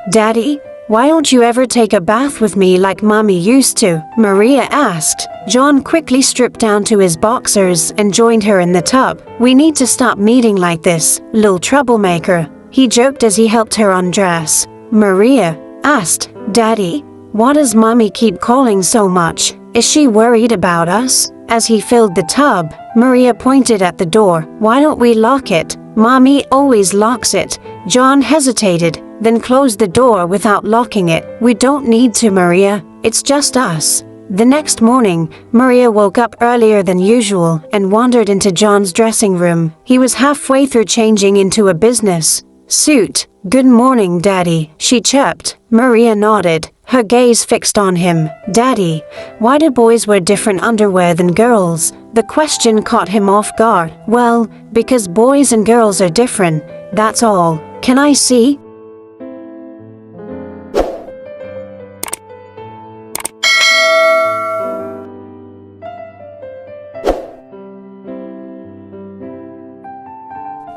"Daddy, why don't you ever take a bath with me like Mommy used to?" Maria asked. John quickly stripped down to his boxers and joined her in the tub. "We need to stop meeting like this, little troublemaker," he joked as he helped her undress. Maria asked, "Daddy, why does Mommy keep calling so much? Is she worried about us?" As he filled the tub, Maria pointed at the door. "Why don't we lock it? Mommy always locks it." John hesitated, then closed the door without locking it. "We don't need to, Maria. It's just us." The next morning, Maria woke up earlier than usual and wandered into John's dressing room. He was halfway through changing into a business suit. "Good morning, Daddy," she chirped. Maria nodded, her gaze fixed on him. "Daddy, why do boys wear different underwear than girls?" The question caught him off guard. "Well, because boys and girls are different, that's all. Can I see?"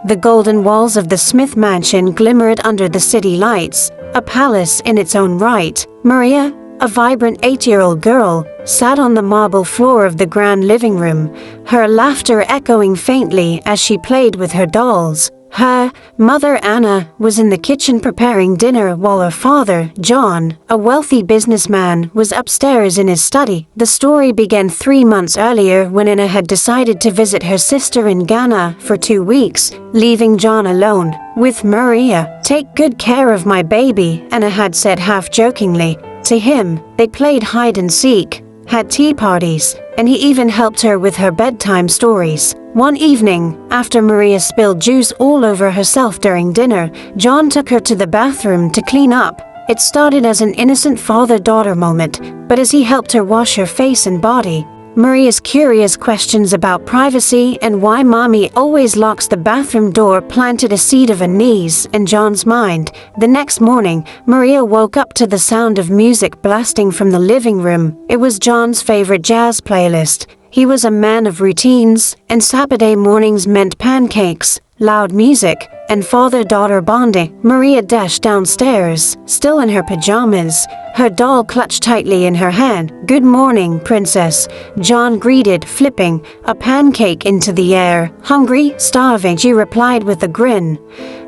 The golden walls of the Smith mansion glimmered under the city lights, a palace in its own right. Maria, a vibrant 8-year-old girl, sat on the marble floor of the grand living room, her laughter echoing faintly as she played with her dolls. Her mother, Anna, was in the kitchen preparing dinner while her father, John, a wealthy businessman, was upstairs in his study. The story began 3 months earlier when Anna had decided to visit her sister in Ghana for 2 weeks, leaving John alone with Maria. "Take good care of my baby," Anna had said half-jokingly. To him, they played hide and seek, had tea parties, and he even helped her with her bedtime stories. One evening, after Maria spilled juice all over herself during dinner, John took her to the bathroom to clean up. It started as an innocent father-daughter moment, but as he helped her wash her face and body, Maria's curious questions about privacy and why Mommy always locks the bathroom door planted a seed of unease in John's mind. The next morning, Maria woke up to the sound of music blasting from the living room. It was John's favorite jazz playlist. He was a man of routines, and Saturday mornings meant pancakes, loud music, and father-daughter bonding. Maria dashed downstairs, still in her pajamas, her doll clutched tightly in her hand. "Good morning, princess," John greeted, flipping a pancake into the air. "Hungry? Starving?" she replied with a grin.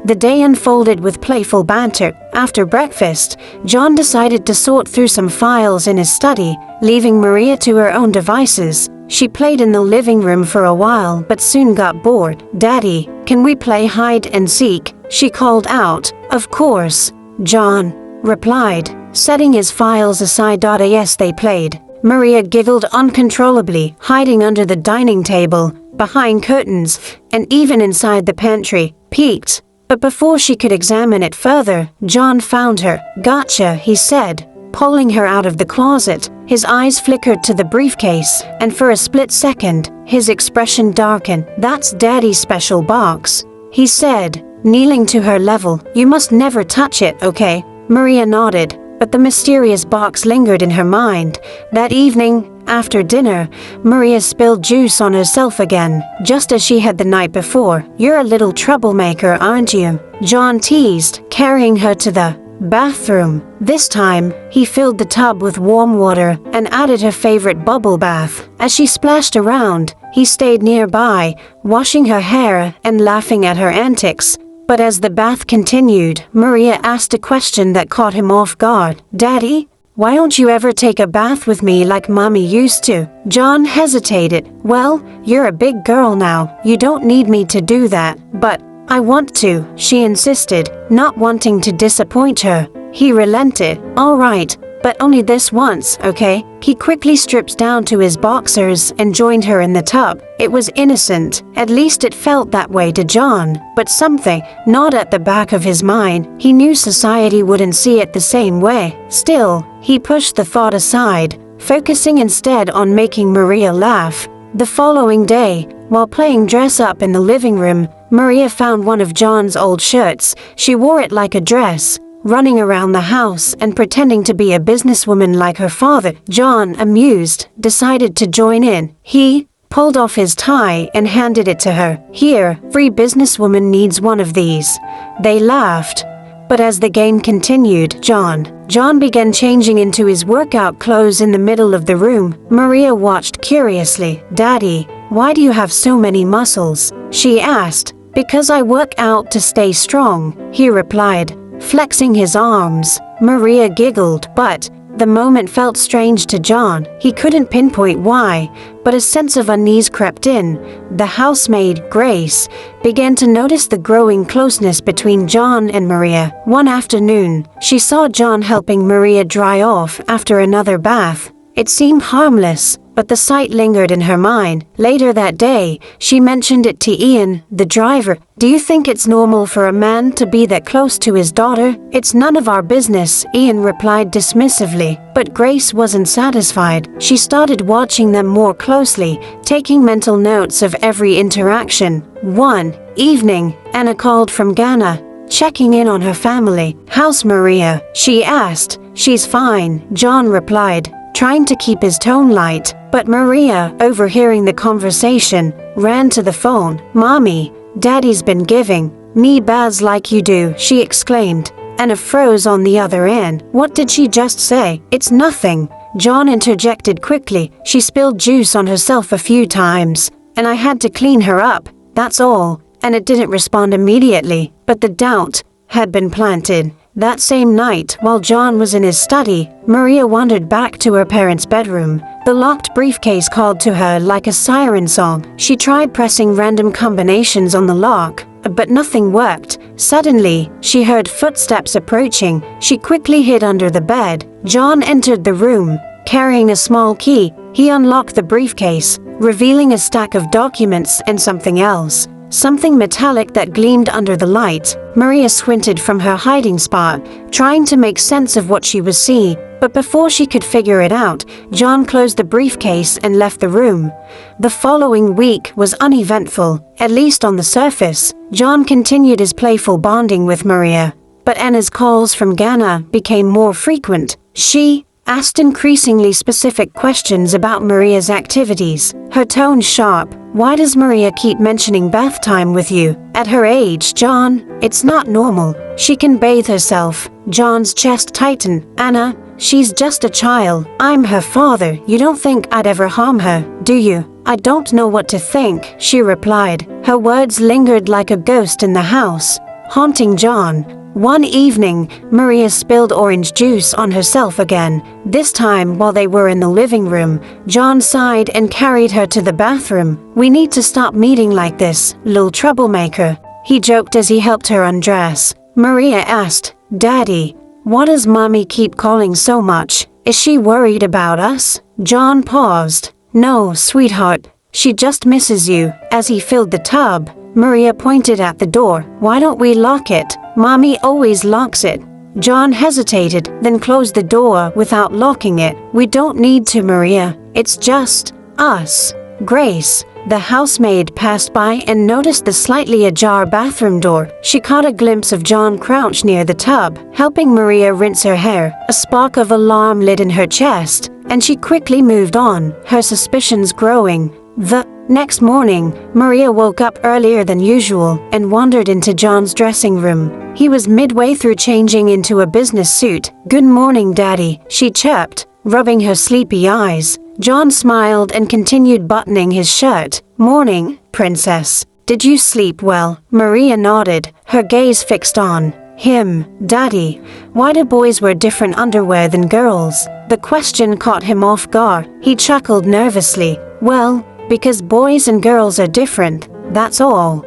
The day unfolded with playful banter. After breakfast, John decided to sort through some files in his study, leaving Maria to her own devices. She played in the living room for a while but soon got bored. "Daddy, can we play hide and seek?" she called out. "Of course," John replied, setting his files aside. Yes, they played. Maria giggled uncontrollably, hiding under the dining table, behind curtains, and even inside the pantry. Peeked. But before she could examine it further, John found her. "Gotcha," he said, pulling her out of the closet. His eyes flickered to the briefcase, and for a split second, his expression darkened. "That's Daddy's special box," he said, kneeling to her level. "You must never touch it, okay?" Maria nodded, but the mysterious box lingered in her mind. That evening, after dinner, Maria spilled juice on herself again, just as she had the night before. "You're a little troublemaker, aren't you?" John teased, carrying her to the bathroom. This time, he filled the tub with warm water and added her favorite bubble bath. As she splashed around, he stayed nearby, washing her hair and laughing at her antics. But as the bath continued, Maria asked a question that caught him off guard. "Daddy, why don't you ever take a bath with me like Mommy used to?" John hesitated. "Well, you're a big girl now. You don't need me to do that." "But I want to," she insisted, not wanting to disappoint her. He relented. "All right, but only this once, okay?" He quickly stripped down to his boxers and joined her in the tub. It was innocent, at least it felt that way to John, but something, not at the back of his mind, he knew society wouldn't see it the same way. Still, he pushed the thought aside, focusing instead on making Maria laugh. The following day, while playing dress-up in the living room, Maria found one of John's old shirts. She wore it like a dress, running around the house and pretending to be a businesswoman like her father. John, amused, decided to join in. He pulled off his tie and handed it to her. "Here, every businesswoman needs one of these." They laughed. But as the game continued, John began changing into his workout clothes in the middle of the room. Maria watched curiously. "Daddy, why do you have so many muscles?" she asked. "Because I work out to stay strong," he replied, flexing his arms. Maria giggled, but the moment felt strange to John. He couldn't pinpoint why, but a sense of unease crept in. The housemaid, Grace, began to notice the growing closeness between John and Maria. One afternoon, she saw John helping Maria dry off after another bath. It seemed harmless, but the sight lingered in her mind. Later that day, she mentioned it to Ian, the driver. "Do you think it's normal for a man to be that close to his daughter?" "It's none of our business," Ian replied dismissively. But Grace wasn't satisfied. She started watching them more closely, taking mental notes of every interaction. One evening, Anna called from Ghana, checking in on her family. "How's Maria?" she asked. "She's fine," John replied, trying to keep his tone light. But Maria, overhearing the conversation, ran to the phone. "Mommy, Daddy's been giving me baths like you do," she exclaimed. Anna froze on the other end. "What did she just say?" "It's nothing," John interjected quickly. "She spilled juice on herself a few times, and I had to clean her up, that's all." And it didn't respond immediately, but the doubt had been planted. That same night, while John was in his study, Maria wandered back to her parents' bedroom. The locked briefcase called to her like a siren song. She tried pressing random combinations on the lock, but nothing worked. Suddenly, she heard footsteps approaching. She quickly hid under the bed. John entered the room, carrying a small key. He unlocked the briefcase, revealing a stack of documents and something else. Something metallic that gleamed under the light. Maria squinted from her hiding spot, trying to make sense of what she was seeing. But before she could figure it out, John closed the briefcase and left the room. The following week was uneventful, at least on the surface. John continued his playful bonding with Maria, but Anna's calls from Ghana became more frequent. She asked increasingly specific questions about Maria's activities, her tone sharp. "Why does Maria keep mentioning bath time with you? At her age, John, it's not normal. She can bathe herself." John's chest tightened. "Anna, she's just a child. I'm her father. You don't think I'd ever harm her, do you?" "I don't know what to think," she replied. Her words lingered like a ghost in the house, haunting John. One evening, Maria spilled orange juice on herself again. This time, while they were in the living room, John sighed and carried her to the bathroom. "We need to stop meeting like this, little troublemaker," he joked as he helped her undress. Maria asked, "Daddy, what does Mommy keep calling so much? Is she worried about us?" John paused. "No, sweetheart, she just misses you." As he filled the tub, Maria pointed at the door. "Why don't we lock it? Mommy always locks it." John hesitated, then closed the door without locking it. "We don't need to, Maria. It's just us." Grace, the housemaid, passed by and noticed the slightly ajar bathroom door. She caught a glimpse of John crouched near the tub, helping Maria rinse her hair. A spark of alarm lit in her chest, and she quickly moved on, her suspicions growing. The next morning, Maria woke up earlier than usual and wandered into John's dressing room. He was midway through changing into a business suit. "Good morning, Daddy," she chirped, rubbing her sleepy eyes. John smiled and continued buttoning his shirt. "Morning, Princess. Did you sleep well?" Maria nodded, her gaze fixed on him. "Daddy, why do boys wear different underwear than girls?" The question caught him off guard. He chuckled nervously. "Well, because boys and girls are different, that's all."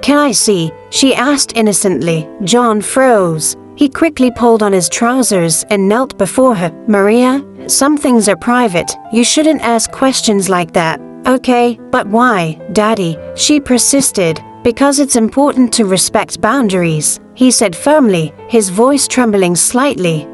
"Can I see?" she asked innocently. John froze. He quickly pulled on his trousers and knelt before her. "Maria, some things are private. You shouldn't ask questions like that." "Okay, but why, Daddy?" she persisted. "Because it's important to respect boundaries," he said firmly, his voice trembling slightly.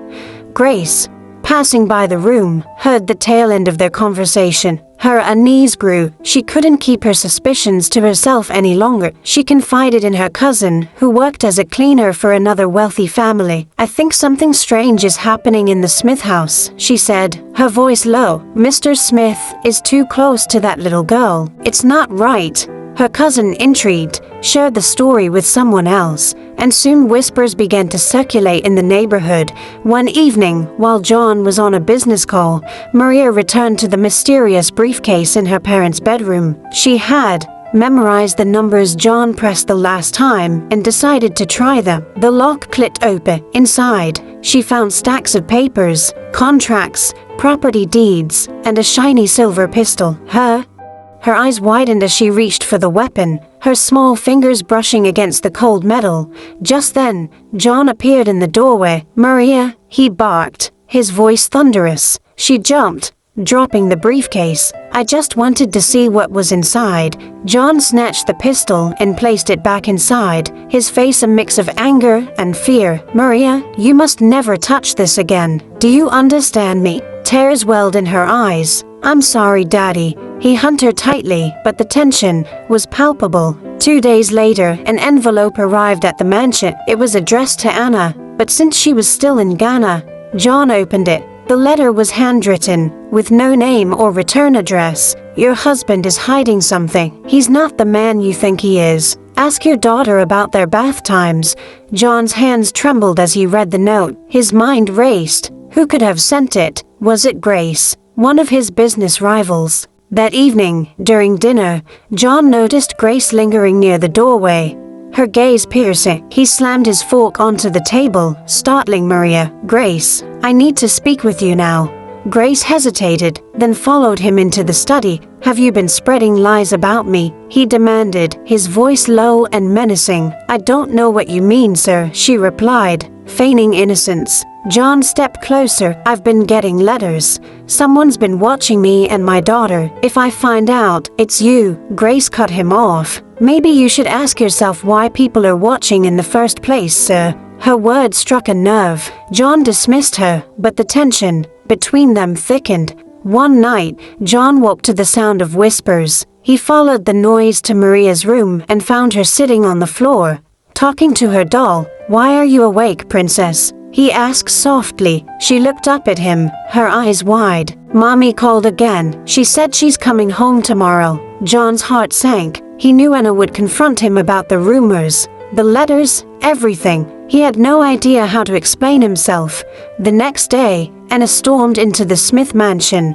Grace, passing by the room, heard the tail end of their conversation. Her unease grew. She couldn't keep her suspicions to herself any longer. She confided in her cousin, who worked as a cleaner for another wealthy family. "I think something strange is happening in the Smith house," she said, her voice low. "Mr. Smith is too close to that little girl. It's not right." Her cousin, intrigued, shared the story with someone else, and soon whispers began to circulate in the neighborhood. One evening, while John was on a business call, Maria returned to the mysterious briefcase in her parents' bedroom. She had memorized the numbers John pressed the last time and decided to try them. The lock clicked open. Inside, she found stacks of papers, contracts, property deeds, and a shiny silver pistol. Her eyes widened as she reached for the weapon, her small fingers brushing against the cold metal. Just then, John appeared in the doorway. "Maria," he barked, his voice thunderous. She jumped, dropping the briefcase. "I just wanted to see what was inside." John snatched the pistol and placed it back inside, his face a mix of anger and fear. "Maria, you must never touch this again. Do you understand me?" Tears welled in her eyes. "I'm sorry, Daddy." He hugged her tightly, but the tension was palpable. 2 days later, an envelope arrived at the mansion. It was addressed to Anna, but since she was still in Ghana, John opened it. The letter was handwritten, with no name or return address. "Your husband is hiding something. He's not the man you think he is. Ask your daughter about their bath times." John's hands trembled as he read the note. His mind raced. Who could have sent it? Was it Grace, one of his business rivals? That evening, during dinner, John noticed Grace lingering near the doorway, her gaze piercing. He slammed his fork onto the table, startling Maria. "Grace, I need to speak with you now." Grace hesitated, then followed him into the study. "Have you been spreading lies about me?" he demanded, his voice low and menacing. "I don't know what you mean, sir," she replied, feigning innocence. John stepped closer. "I've been getting letters. Someone's been watching me and my daughter. If I find out it's you." Grace cut him off. "Maybe you should ask yourself why people are watching in the first place, sir." Her words struck a nerve. John dismissed her, but the tension between them thickened. One night, John woke to the sound of whispers. He followed the noise to Maria's room and found her sitting on the floor, talking to her doll. "Why are you awake, princess?" he asked softly. She looked up at him, her eyes wide. "Mommy called again. She said she's coming home tomorrow." John's heart sank. He knew Anna would confront him about the rumors, the letters, everything. He had no idea how to explain himself. The next day, Anna stormed into the Smith mansion,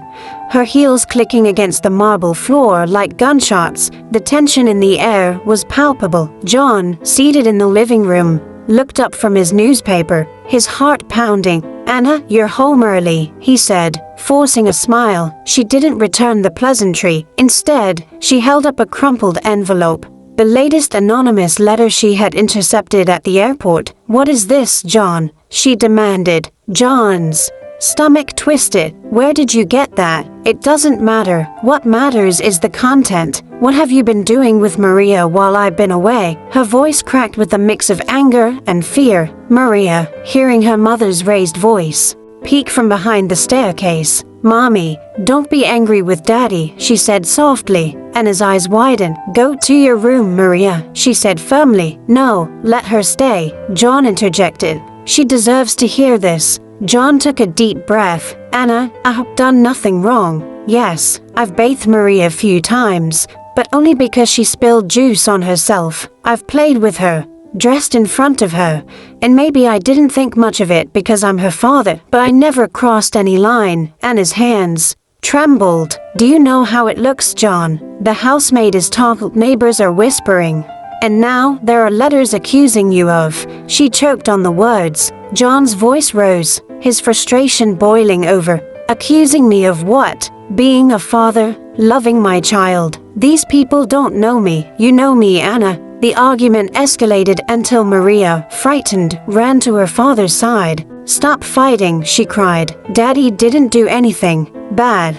her heels clicking against the marble floor like gunshots. The tension in the air was palpable. John, seated in the living room, looked up from his newspaper, his heart pounding. "Anna, you're home early," he said, forcing a smile. She didn't return the pleasantry. Instead, she held up a crumpled envelope, the latest anonymous letter she had intercepted at the airport. "What is this, John?" she demanded. John's stomach twisted. "Where did you get that?" "It doesn't matter. What matters is the content. What have you been doing with Maria while I've been away?" Her voice cracked with a mix of anger and fear. Maria, hearing her mother's raised voice, peeked from behind the staircase. "Mommy, don't be angry with Daddy," she said softly, and his eyes widened. "Go to your room, Maria," she said firmly. "No, let her stay," John interjected. "She deserves to hear this." John took a deep breath. "Anna, I've done nothing wrong. Yes, I've bathed Maria a few times, but only because she spilled juice on herself. I've played with her, dressed in front of her, and maybe I didn't think much of it because I'm her father, but I never crossed any line." Anna's hands trembled. "Do you know how it looks, John? The housemaid is talking, neighbors are whispering, and now there are letters accusing you of." She choked on the words. John's voice rose, his frustration boiling over. "Accusing me of what?" "Being a father, loving my child. These people don't know me. You know me, Anna." The argument escalated until Maria, frightened, ran to her father's side. "Stop fighting," she cried. "Daddy didn't do anything bad."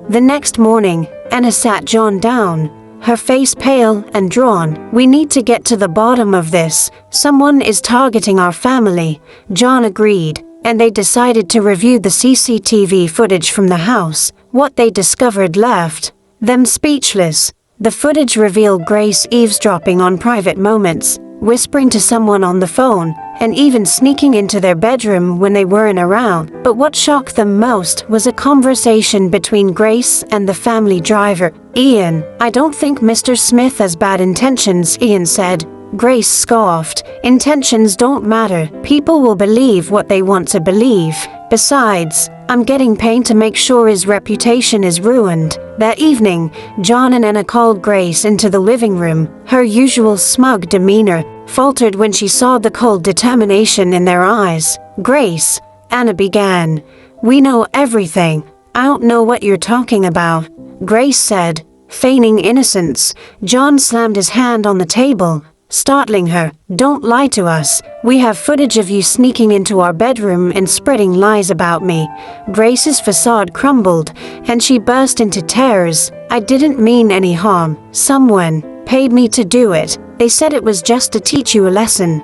The next morning, Anna sat John down, her face pale and drawn. "We need to get to the bottom of this. Someone is targeting our family." John agreed, and they decided to review the CCTV footage from the house. What they discovered left them speechless. The footage revealed Grace eavesdropping on private moments, whispering to someone on the phone, and even sneaking into their bedroom when they weren't around. But what shocked them most was a conversation between Grace and the family driver, Ian. "I don't think Mr. Smith has bad intentions," Ian said. Grace scoffed. "Intentions don't matter. People will believe what they want to believe. Besides, I'm getting paid to make sure his reputation is ruined." That evening, John and Anna called Grace into the living room. Her usual smug demeanor faltered when she saw the cold determination in their eyes. "Grace," Anna began, "we know everything. I don't know what you're talking about," Grace said, feigning innocence. John slammed his hand on the table, startling her. "Don't lie to us. We have footage of you sneaking into our bedroom and spreading lies about me." Grace's facade crumbled, and she burst into tears. "I didn't mean any harm. Someone paid me to do it. They said it was just to teach you a lesson."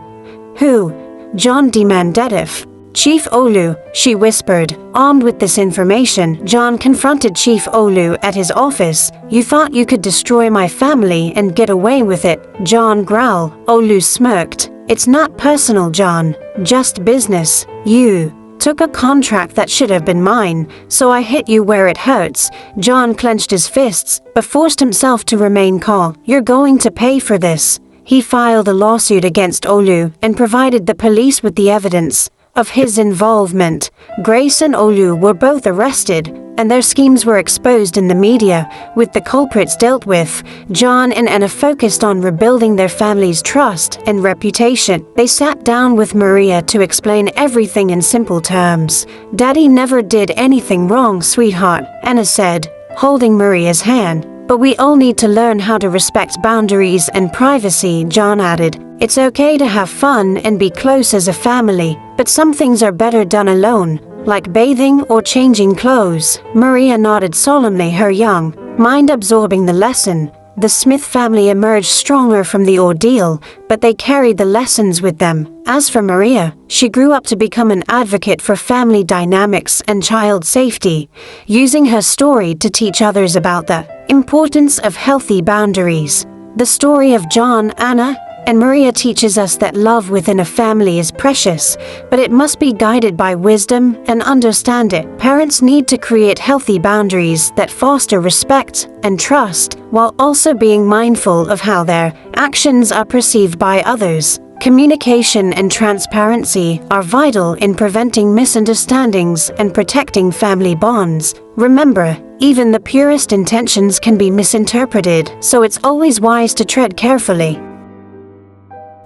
"Who?" John demanded. "Chief Olu," she whispered. Armed with this information, John confronted Chief Olu at his office. "You thought you could destroy my family and get away with it," John growled. Olu smirked. "It's not personal, John. Just business. You took a contract that should have been mine, so I hit you where it hurts." John clenched his fists, but forced himself to remain calm. "You're going to pay for this." He filed a lawsuit against Olu and provided the police with the evidence of his involvement. Grace and Olu were both arrested, and their schemes were exposed in the media. With the culprits dealt with, John and Anna focused on rebuilding their family's trust and reputation. They sat down with Maria to explain everything in simple terms. "Daddy never did anything wrong, sweetheart," Anna said, holding Maria's hand. "But we all need to learn how to respect boundaries and privacy," John added. "It's okay to have fun and be close as a family, but some things are better done alone, like bathing or changing clothes." Maria nodded solemnly, her young mind absorbing the lesson. The Smith family emerged stronger from the ordeal, but they carried the lessons with them. As for Maria, she grew up to become an advocate for family dynamics and child safety, using her story to teach others about the importance of healthy boundaries. The story of John, Anna, and Maria teaches us that love within a family is precious, but it must be guided by wisdom and understanding. Parents need to create healthy boundaries that foster respect and trust, while also being mindful of how their actions are perceived by others. Communication and transparency are vital in preventing misunderstandings and protecting family bonds. Remember, even the purest intentions can be misinterpreted, so it's always wise to tread carefully.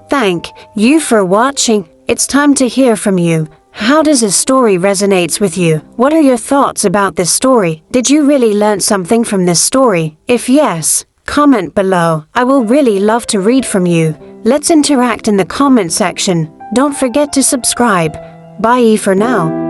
Thank you for watching. It's time to hear from you. How does this story resonate with you? What are your thoughts about this story? Did you really learn something from this story? If yes, comment below. I will really love to read from you. Let's interact in the comment section. Don't forget to subscribe. Bye for now.